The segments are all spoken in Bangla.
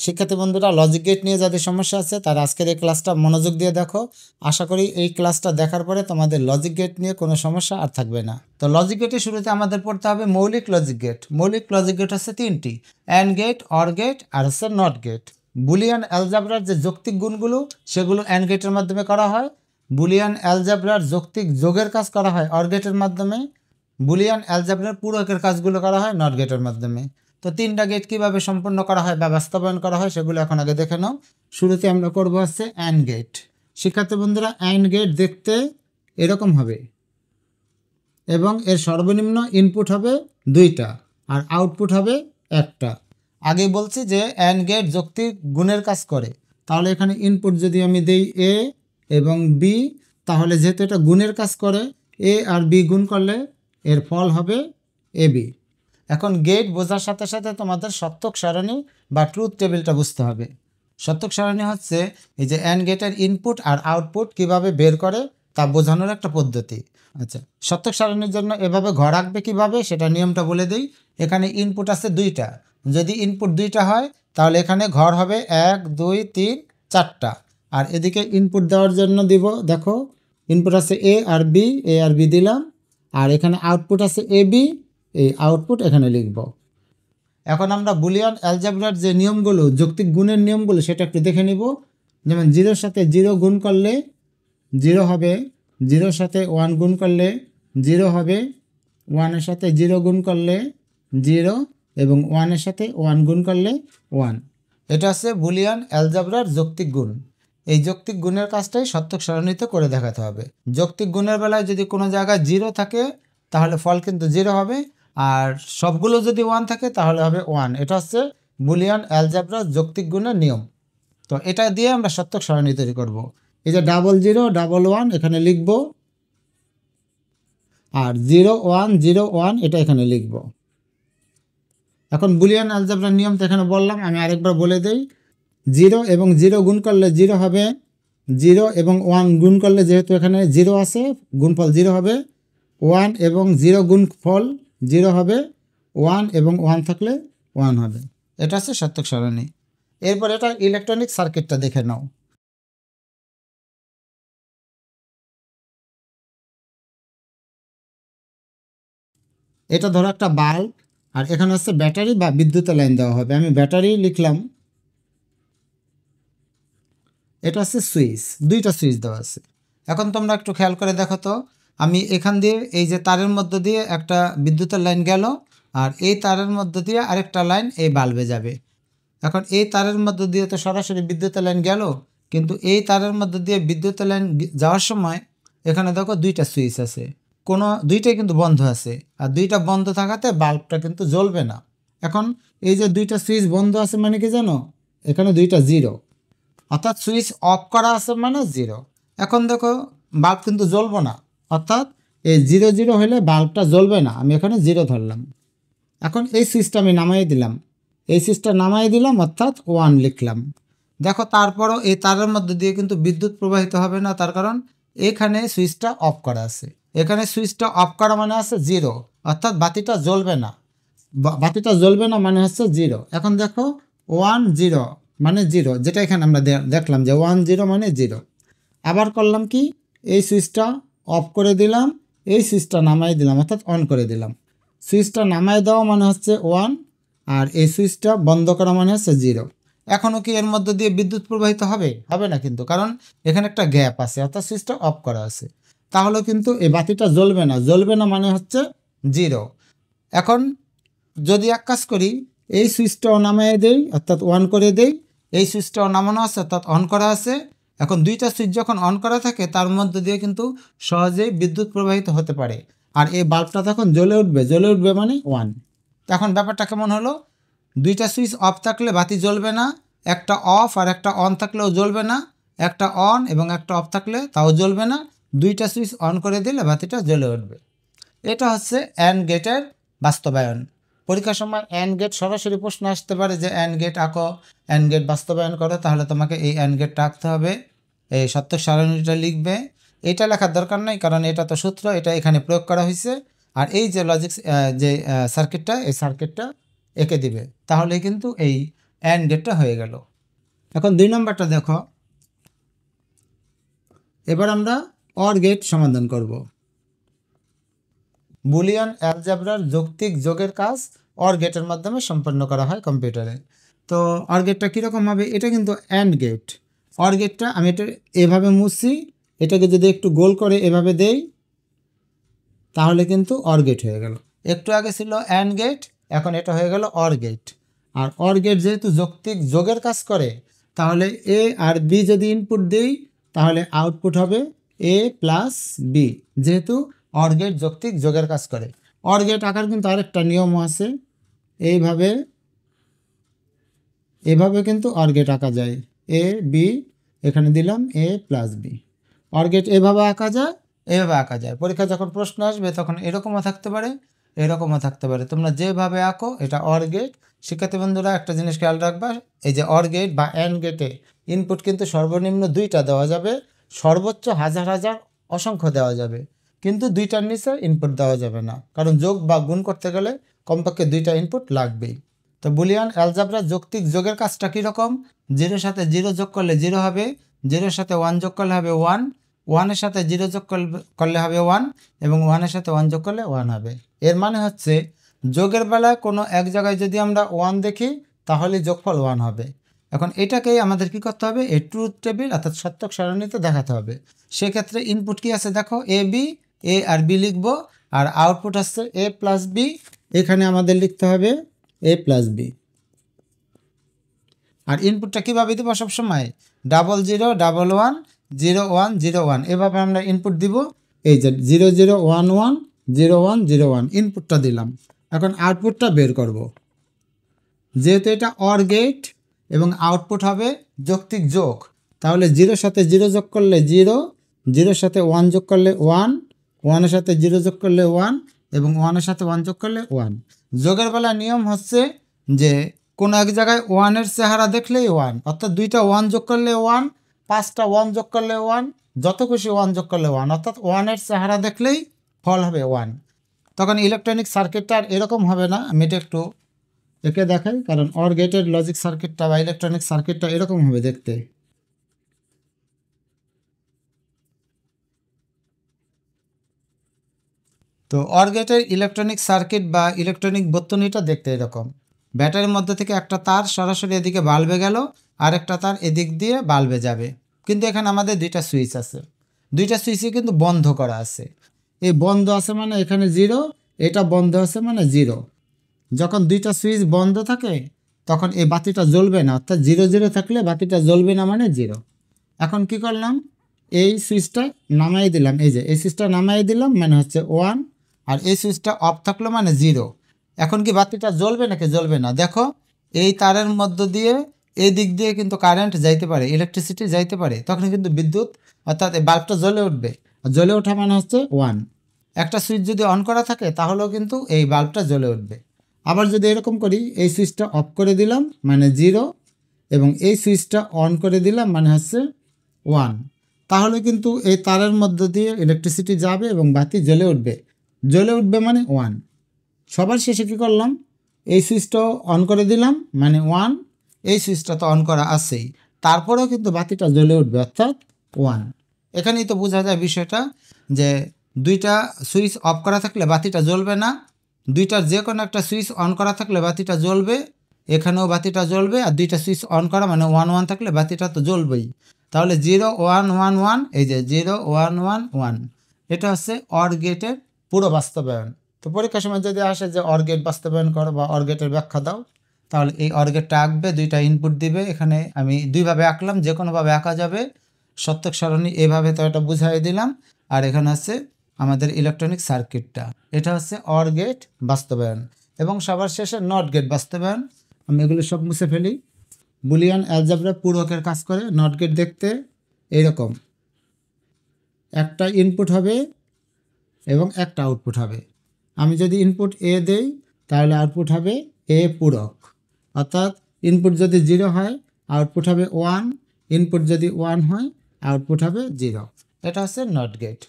শিক্ষার্থী বন্ধুরা, লজিক গেট নিয়ে যাদের সমস্যা আছে তারা আজকের এই ক্লাসটা মনোযোগ দিয়ে দেখো। আশা করি এই ক্লাসটা দেখার পরে তোমাদের লজিক গেট নিয়ে কোনো সমস্যা আর থাকবে না। তো লজিক গেটের শুরুতে আমাদের পড়তে হবে মৌলিক লজিক গেট। মৌলিক লজিক গেট হচ্ছে তিনটি: অ্যান্ড গেট, অর গেট আর হচ্ছে নট গেট। বুলিয়ান অ্যালজাবরার যে যৌক্তিক গুণগুলো সেগুলো অ্যান্ড গেটের মাধ্যমে করা হয়। বুলিয়ান অ্যালজাবরার যৌক্তিক যোগের কাজ করা হয় অর গেটের মাধ্যমে। বুলিয়ান অ্যালজাবরার পূরকের কাজগুলো করা হয় নট গেটের মাধ্যমে। তো তিনটা গেট কীভাবে সম্পন্ন করা হয় বা বাস্তবায়ন করা হয় সেগুলো এখন আগে দেখে নাও। শুরুতে আমরা করব হচ্ছে অ্যান্ড গেট। শিক্ষার্থী বন্ধুরা, অ্যান্ড গেট দেখতে এরকম হবে এবং এর সর্বনিম্ন ইনপুট হবে 2টা আর আউটপুট হবে 1টা। আগে বলছি যে অ্যান্ড গেট যৌক্তিক গুণের কাজ করে, তাহলে এখানে ইনপুট যদি আমি দেই এ এবং বি, তাহলে যেহেতু এটা গুণের কাজ করে এ আর বি গুণ করলে এর ফল হবে এ বি। এখন গেট বোঝার সাথে সাথে তোমাদের সত্যক সারণী বা ট্রুথ টেবিলটা বুঝতে হবে। সত্যক সারণী হচ্ছে এই যে অ্যান্ড গেটের ইনপুট আর আউটপুট কিভাবে বের করে তা বোঝানোর একটা পদ্ধতি। আচ্ছা, সত্যক সারণীর জন্য এভাবে ঘর আঁকবে কীভাবে সেটা নিয়মটা বলে দিই। এখানে ইনপুট আছে 2টা, যদি ইনপুট 2টা হয় তাহলে এখানে ঘর হবে 1 2 3 4টা। আর এদিকে ইনপুট দেওয়ার জন্য দিব, দেখো ইনপুট আছে এ আর বি দিলাম, আর এখানে আউটপুট আছে এ বি, এই আউটপুট এখানে লিখব। এখন আমরা বুলিয়ান অ্যালজাবরার যে নিয়মগুলো, যৌক্তিক গুণের নিয়মগুলো সেটা একটু দেখে নিব। যেমন 0-এর সাথে 0 গুণ করলে 0 হবে, 0-এর সাথে 1 গুণ করলে 0 হবে, 1-এর সাথে 0 গুণ করলে 0 এবং 1-এর সাথে 1 গুণ করলে 1। এটা হচ্ছে বুলিয়ান অ্যালজাবরার যৌক্তিক গুণ। এই যৌক্তিক গুণের কাজটাই সত্যক সারণীতে করে দেখাতে হবে। যৌক্তিক গুণের বেলায় যদি কোনো জায়গায় 0 থাকে তাহলে ফল কিন্তু 0 হবে, আর সবগুলো যদি 1 থাকে তাহলে হবে 1। এটা হচ্ছে বুলিয়ান অ্যালজাবরার যৌক্তিক গুণের নিয়ম। তো এটা দিয়ে আমরা সত্যক সারণী তৈরি করব। এই যে 00 11 এখানে লিখব, আর 01 01 এটা এখানে লিখব। এখন বুলিয়ান অ্যালজাবরার নিয়ম তো এখানে বললাম, আমি আরেকবার বলে দেই। 0 এবং 0 গুণ করলে 0 হবে, 0 এবং 1 গুণ করলে যেহেতু এখানে 0 আছে গুণফল 0 হবে, 1 এবং 0 গুণফল 0 হবে, 1 এবং 1 থাকলে 1 হবে। এটা হচ্ছে সত্যক সারণী। এরপর এটা ইলেকট্রনিক সার্কিটটা দেখে নাও। এটা ধরো একটা বাল্ব, আর এখানে হচ্ছে ব্যাটারি বা বিদ্যুতের লাইন দেওয়া হবে। আমি ব্যাটারি লিখলাম। এটা হচ্ছে সুইচ, 2টা সুইচ দেওয়া আছে। এখন তোমরা একটু খেয়াল করে দেখো তো, আমি এখান দিয়ে এই যে তারের মধ্য দিয়ে একটা বিদ্যুতের লাইন গেল, আর এই তারের মধ্য দিয়ে আরেকটা লাইন এই বাল্বে যাবে। এখন এই তারের মধ্য দিয়ে তো সরাসরি বিদ্যুতের লাইন গেল, কিন্তু এই তারের মধ্য দিয়ে বিদ্যুতের লাইন যাওয়ার সময় এখানে দেখো 2টা সুইচ আছে, কোনো 2টাই কিন্তু বন্ধ আছে, আর 2টা বন্ধ থাকাতে বাল্বটা কিন্তু জ্বলবে না। এখন এই যে 2টা সুইচ বন্ধ আছে মানে কি জানো, এখানে 2টা 0, অর্থাৎ সুইচ অফ করা আছে মানে 0। এখন দেখো বাল্ব কিন্তু জ্বলবো না, অর্থাৎ এই 0 হলে বাল্বটা জ্বলবে না। আমি এখানে 0 ধরলাম। এখন এই সুইচটা আমি নামাই দিলাম, এই সুইচটা নামাই দিলাম অর্থাৎ 1 লিখলাম। দেখো তারপরও এই তারের মধ্যে দিয়ে কিন্তু বিদ্যুৎ প্রবাহিত হবে না, তার কারণ এখানে সুইচটা অফ করা আছে। এখানে সুইচটা অফ করা মানে আছে 0, অর্থাৎ বাতিটা জ্বলবে না। বাতিটা জ্বলবে না মানে হচ্ছে 0। এখন দেখো 1 0 মানে 0, যেটা এখানে আমরা দেখলাম যে 1 0 মানে 0। আবার করলাম কি, এই সুইচটা অফ করে দিলাম, এই সুইচটা নামাই দিলাম অর্থাৎ অন করে দিলাম। সুইচটা নামাই দেওয়া মানে হচ্ছে 1, আর এই সুইচটা বন্ধ করা মানে হচ্ছে 0। এখনও কি এর মধ্যে দিয়ে বিদ্যুৎ প্রবাহিত হবে? হবে না কিন্তু, কারণ এখানে একটা গ্যাপ আছে, অর্থাৎ সুইচটা অফ করা আছে। তাহলে কিন্তু এই বাতিটা জ্বলবে না, জ্বলবে না মানে হচ্ছে 0। এখন যদি এক কাজ করি, এই সুইচটাও নামিয়ে দেই অর্থাৎ অন করে দেই, এই সুইচটাও নামানো আছে অর্থাৎ অন করা আছে। এখন 2টা সুইচ যখন অন করা থাকে তার মধ্যে দিয়ে কিন্তু সহজেই বিদ্যুৎ প্রবাহিত হতে পারে, আর এই বাল্বটা তখন জ্বলে উঠবে মানে 1। এখন ব্যাপারটা কেমন হলো, 2টা সুইচ অফ থাকলে বাতি জ্বলবে না, একটা অফ আর একটা অন থাকলেও জ্বলবে না, একটা অন এবং একটা অফ থাকলে তাও জ্বলবে না, 2টা সুইচ অন করে দিলে বাতিটা জ্বলে উঠবে। এটা হচ্ছে অ্যান্ড গেটের বাস্তবায়ন। পরীক্ষার সময় অ্যান্ড গেট সরাসরি প্রশ্ন আসতে পারে যে অ্যান্ড গেট আঁকো, অ্যান্ড গেট বাস্তবায়ন করো, তাহলে তোমাকে এই অ্যান্ড গেটটা আঁকতে হবে, এই সত্যক সারণীটা লিখবে। এটা লেখার দরকার নেই, কারণ এটা তো সূত্র, এটা এখানে প্রয়োগ করা হয়েছে। আর এই যে লজিক যে সার্কিটটা, এই সার্কিটটা এঁকে দিবে, তাহলে কিন্তু এই অ্যান্ড গেটটা হয়ে গেল। এখন 2 নম্বরটা দেখো, এবার আমরা অর গেট সমাধান করব। বুলিয়ান অ্যালজেব্রার যৌক্তিক যোগের কাজ অর গেটের মাধ্যমে সম্পন্ন করা হয় কম্পিউটারে। তো অর গেটটা কীরকম হবে, এটা কিন্তু অ্যান্ড গেট। অর গেটটা আমি এটা এভাবে মুছছি, এটাকে যদি একটু গোল করে এভাবে দেই তাহলে কিন্তু অর গেট হয়ে গেল। একটু আগে ছিল অ্যান্ড গেট, এখন এটা হয়ে গেল অর গেট। আর অর গেট যেহেতু যৌক্তিক যোগের কাজ করে, তাহলে এ আর বি যদি ইনপুট দিই তাহলে আউটপুট হবে এ প্লাস বি, যেহেতু অর গেট যৌক্তিক যোগের কাজ করে। অর গেট আঁকার কিন্তু আরেকটা নিয়মও আছে, এভাবে কিন্তু অর গেট আঁকা যায়। এ বি এখানে দিলাম এ প্লাস বি। অর গেট এভাবে আঁকা যায়, এভাবে আঁকা যায়। পরীক্ষা যখন প্রশ্ন আসবে তখন এরকমও থাকতে পারে, এরকমও থাকতে পারে। তোমরা যেভাবে আঁকো এটা অর গেট। শিক্ষার্থী বন্ধুরা একটা জিনিস খেয়াল রাখবা, এই যে অর গেট বা অ্যান্ড গেটে ইনপুট কিন্তু সর্বনিম্ন 2টা দেওয়া যাবে, সর্বোচ্চ হাজার হাজার অসংখ্য দেওয়া যাবে, কিন্তু 2টার নিচে ইনপুট দেওয়া যাবে না, কারণ যোগ বা গুণ করতে গেলে কমপক্ষে 2টা ইনপুট লাগবেই। তো বুলিয়ান অ্যালজেব্রা যৌক্তিক যোগের কাজটা কীরকম, 0-এর সাথে 0 যোগ করলে 0 হবে, 0-এর সাথে 1 যোগ করলে হবে 1, 1-এর সাথে 0 যোগ করলে হবে 1, এবং 1-এর সাথে 1 যোগ করলে 1 হবে। এর মানে হচ্ছে যোগের বেলায় কোনো এক জায়গায় যদি আমরা 1 দেখি তাহলে যোগফল 1 হবে। এখন এটাকেই আমাদের কি করতে হবে, এই ট্রুথ টেবিল অর্থাৎ সত্যক সারণীতে দেখাতে হবে। সেক্ষেত্রে ইনপুট কি আছে দেখো, A B, A R B লিখব, আর আউটপুট আসছে এ প্লাস বি, এখানে আমাদের লিখতে হবে এ প্লাস বি। আর ইনপুটটা কীভাবে দেবো, সবসময় 0 0 1 1 0 1 0 1 এভাবে আমরা ইনপুট দিব। এই যে 0 0 1 1 0 1 0 1 ইনপুটটা দিলাম। এখন আউটপুটটা বের করব। যেহেতু এটা অর গেট এবং আউটপুট হবে যৌক্তিক যোগ, তাহলে 0-এর সাথে 0 যোগ করলে 0, 0-এর সাথে 1 যোগ করলে 1, 1-এর সাথে 0 যোগ করলে 1, এবং 1-এর সাথে 1 যোগ করলে 1। যোগের বেলা নিয়ম হচ্ছে যে কোনো এক জায়গায় 1-এর চেহারা দেখলেই 1, অর্থাৎ 2টা 1 যোগ করলে 1, 5টা 1 যোগ করলে 1, যত খুশি 1 যোগ করলে 1, অর্থাৎ 1-এর চেহারা দেখলেই ফল হবে 1। তখন ইলেকট্রনিক সার্কিটটা আর এরকম হবে না। আমি এটা একটু একে দেখাই, কারণ অর গেটের লজিক সার্কিটটা বা ইলেকট্রনিক সার্কিটটা এরকম হবে দেখতে। তো অর গেটের ইলেকট্রনিক সার্কিট বা ইলেকট্রনিক বর্তনীটা দেখতে এরকম। ব্যাটারির মধ্যে থেকে একটা তার সরাসরি এদিকে বাল্বে গেল, আর একটা তার এদিক দিয়ে বাল্বে যাবে, কিন্তু এখানে আমাদের 2টা সুইচ আছে, 2টা সুইচই কিন্তু বন্ধ করা আছে। এই বন্ধ আছে মানে এখানে 0, এটা বন্ধ আছে মানে 0। যখন 2টা সুইচ বন্ধ থাকে তখন এই বাতিটা জ্বলবে না, অর্থাৎ 0 0 থাকলে বাতিটা জ্বলবে না মানে 0। এখন কি করলাম, এই সুইচটা নামাই দিলাম, এই যে এই সুইচটা নামাই দিলাম মানে হচ্ছে 1, আর এই সুইচটা অফ থাকলো মানে 0। এখন কি বাতিটা জ্বলবে নাকি জ্বলবে না, দেখো এই তারের মধ্য দিয়ে এই দিক দিয়ে কিন্তু কারেন্ট যাইতে পারে, ইলেকট্রিসিটি যাইতে পারে, তখন কিন্তু বিদ্যুৎ অর্থাৎ এই বাল্বটা জ্বলে উঠবে। জ্বলে ওঠা মানে হচ্ছে 1। একটা সুইচ যদি অন করা থাকে তাহলেও কিন্তু এই বাল্বটা জ্বলে উঠবে। আবার যদি এরকম করি, এই সুইচটা অফ করে দিলাম মানে 0, এবং এই সুইচটা অন করে দিলাম মানে হচ্ছে 1, তাহলে কিন্তু এই তারের মধ্য দিয়ে ইলেকট্রিসিটি যাবে এবং বাতি জ্বলে উঠবে। জ্বলে উঠবে মানে 1। সবার শেষে কী করলাম, এই সুইচটাও অন করে দিলাম মানে 1, এই সুইচটা তো অন করা আছেই, তারপরেও কিন্তু বাতিটা জ্বলে উঠবে অর্থাৎ 1। এখানেই তো বোঝা যায় বিষয়টা, যে 2টা সুইচ অফ করা থাকলে বাতিটা জ্বলবে না, 2টার যে কোনো একটা সুইচ অন করা থাকলে বাতিটা জ্বলবে, এখানেও বাতিটা জ্বলবে, আর 2টা সুইচ অন করা মানে 1 1 থাকলে বাতিটা তো জ্বলবেই। তাহলে 0 1 1 1, এই যে 0 1 1 1, এটা হচ্ছে অর গেটের পুরো বাস্তবায়ন। তো পরীক্ষার সময় যদি আসে যে অর গেট বাস্তবায়ন করো বা অর গেটের ব্যাখ্যা দাও, তাহলে এই অর গেটটা আঁকবে, 2টা ইনপুট দিবে। এখানে আমি 2ভাবে আঁকলাম, যে কোনোভাবে আঁকা যাবে। সত্যক সারণী এভাবে তো এটা বুঝাই দিলাম। আর এখানে আছে আমাদের ইলেকট্রনিক সার্কিটটা, এটা হচ্ছে অর গেট বাস্তবায়ন। এবং সবার শেষে নট গেট বাস্তবায়ন। আমি এগুলো সব মুছে ফেলি। বুলিয়ান অ্যালজেব্রা পূরকের কাজ করে। নট গেট দেখতে এইরকম, একটা ইনপুট হবে এবং একটা আউটপুট হবে। আমি যদি ইনপুট এ দেই তাহলে আউটপুট হবে এ পূরক, অর্থাৎ ইনপুট যদি 0 হয় আউটপুট হবে 1, ইনপুট যদি 1 হয় আউটপুট হবে 0। এটা হচ্ছে নট গেট।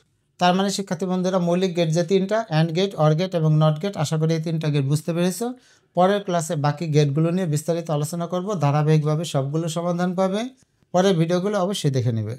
তার মানে শিক্ষার্থী বন্ধুরা, মৌলিক গেট যে 3টা, অ্যান্ড গেট, অর গেট এবং নট গেট, আশা করি এই 3টা গেট বুঝতে পেরেছো। পরের ক্লাসে বাকি গেটগুলো নিয়ে বিস্তারিত আলোচনা করব। ধারাবাহিকভাবে সবগুলো সমাধান পাবে। পরের ভিডিওগুলো অবশ্যই দেখে নেবে।